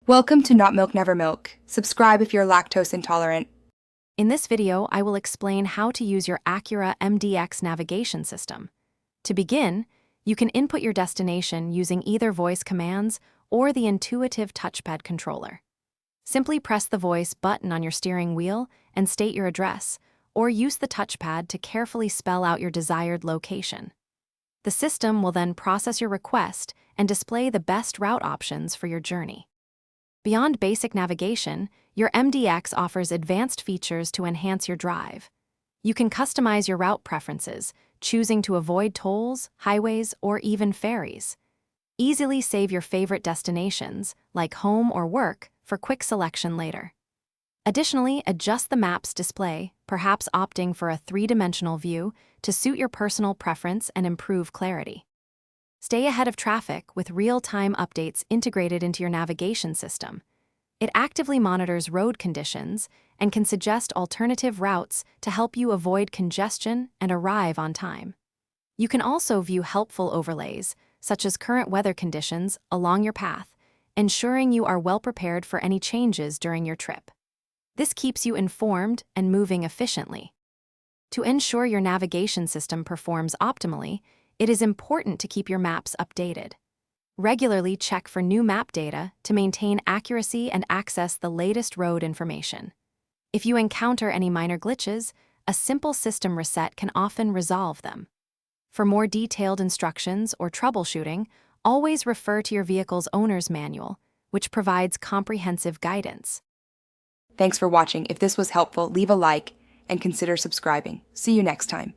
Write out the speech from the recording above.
Welcome to Not Milk Never Milk. Subscribe if you're lactose intolerant. In this video, I will explain how to use your Acura MDX navigation system. To begin, you can input your destination using either voice commands or the intuitive touchpad controller. Simply press the voice button on your steering wheel and state your address, or use the touchpad to carefully spell out your desired location. The system will then process your request and display the best route options for your journey. Beyond basic navigation, your MDX offers advanced features to enhance your drive. You can customize your route preferences, choosing to avoid tolls, highways, or even ferries. Easily save your favorite destinations, like home or work, for quick selection later. Additionally, adjust the map's display, perhaps opting for a three-dimensional view to suit your personal preference and improve clarity. Stay ahead of traffic with real-time updates integrated into your navigation system. It actively monitors road conditions and can suggest alternative routes to help you avoid congestion and arrive on time. You can also view helpful overlays, such as current weather conditions, along your path, ensuring you are well prepared for any changes during your trip. This keeps you informed and moving efficiently. To ensure your navigation system performs optimally, it is important to keep your maps updated. Regularly check for new map data to maintain accuracy and access the latest road information. If you encounter any minor glitches, a simple system reset can often resolve them. For more detailed instructions or troubleshooting, always refer to your vehicle's owner's manual, which provides comprehensive guidance. Thanks for watching. If this was helpful, leave a like and consider subscribing. See you next time.